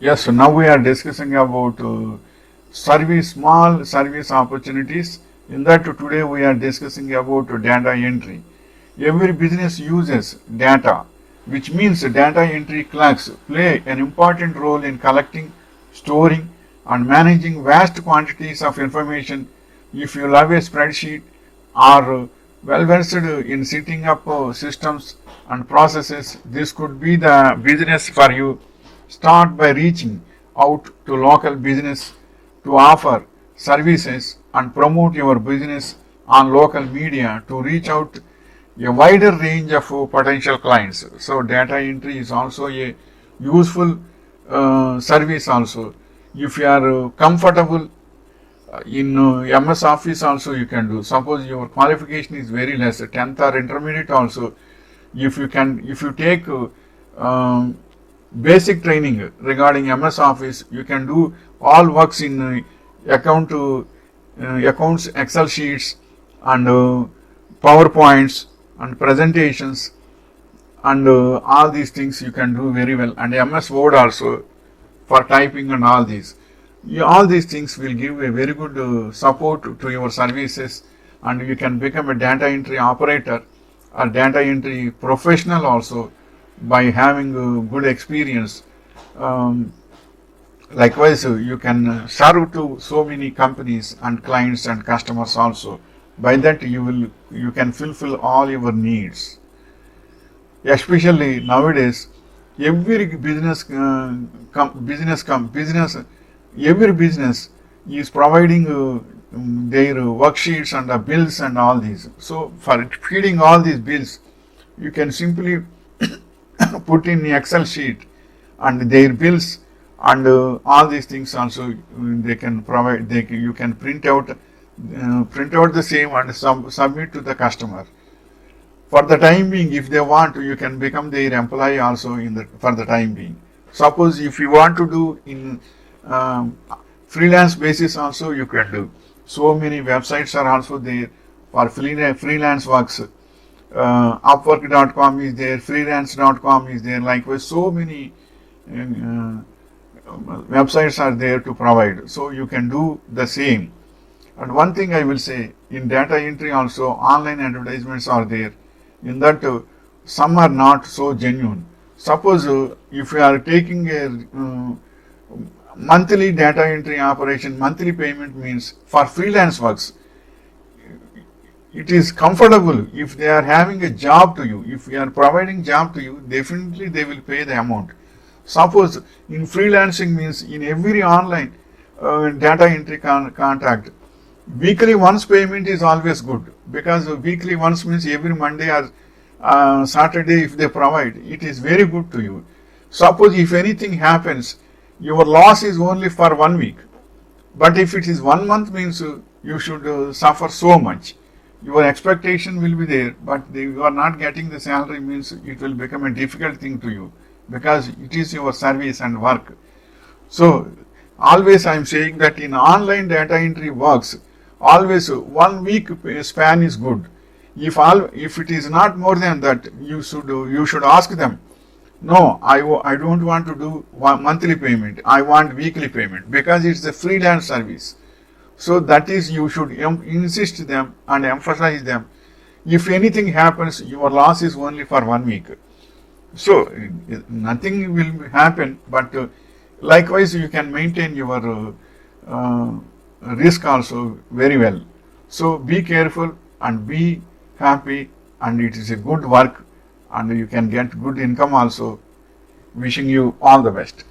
Yes, so now we are discussing about small service opportunities. In that today we are discussing about data entry. Every business uses data, which means data entry clerks play an important role in collecting, storing, and managing vast quantities of information. If you love a spreadsheet or well versed in setting up systems and processes, this could be the business for you. Start by reaching out to local business to offer services and promote your business on local media to reach out a wider range of potential clients. So data entry is also a useful service also. If you are comfortable in MS Office also you can do. Suppose your qualification is very less, 10th or intermediate also, if you take basic training regarding MS Office, you can do all works in accounts, Excel sheets, and PowerPoints and presentations, and all these things you can do very well. And MS Word also for typing and all these. All these things will give a very good support to your services, and you can become a data entry operator or data entry professional also by having good experience. Likewise, you can serve to so many companies and clients and customers also. By that you can fulfill all your needs. Especially nowadays, every business every business is providing their worksheets and bills and all these. So for feeding all these bills, you can simply put in the Excel sheet and their bills and all these things also they can provide. You can print out the same and submit to the customer. For the time being, if they want, you can become their employee also for the time being. Suppose if you want to do in freelance basis also you can do. So many websites are also there for freelance works. Upwork.com is there, freelance.com is there. Likewise, so many websites are there to provide. So you can do the same. And one thing I will say, in data entry also, online advertisements are there. In that, some are not so genuine. Suppose if you are taking a monthly data entry operation, monthly payment means for freelance works, it is comfortable if they are having a job to you. If you are providing job to you, definitely they will pay the amount. Suppose in freelancing means in every online data entry contract, weekly once payment is always good, because weekly once means every Monday or Saturday if they provide, it is very good to you. Suppose if anything happens, your loss is only for 1 week, but if it is 1 month means you should suffer so much. Your expectation will be there, but you are not getting the salary means it will become a difficult thing to you, because it is your service and work. So always I am saying that in online data entry works, always 1 week span is good. If it is not more than that, you should ask them, no, I don't want to do monthly payment, I want weekly payment, because it's a freelance service. So that is, you should insist them and emphasize them. If anything happens, your loss is only for 1 week. So nothing will happen, but likewise you can maintain your risk also very well. So be careful and be happy, and it is a good work and you can get good income also. Wishing you all the best.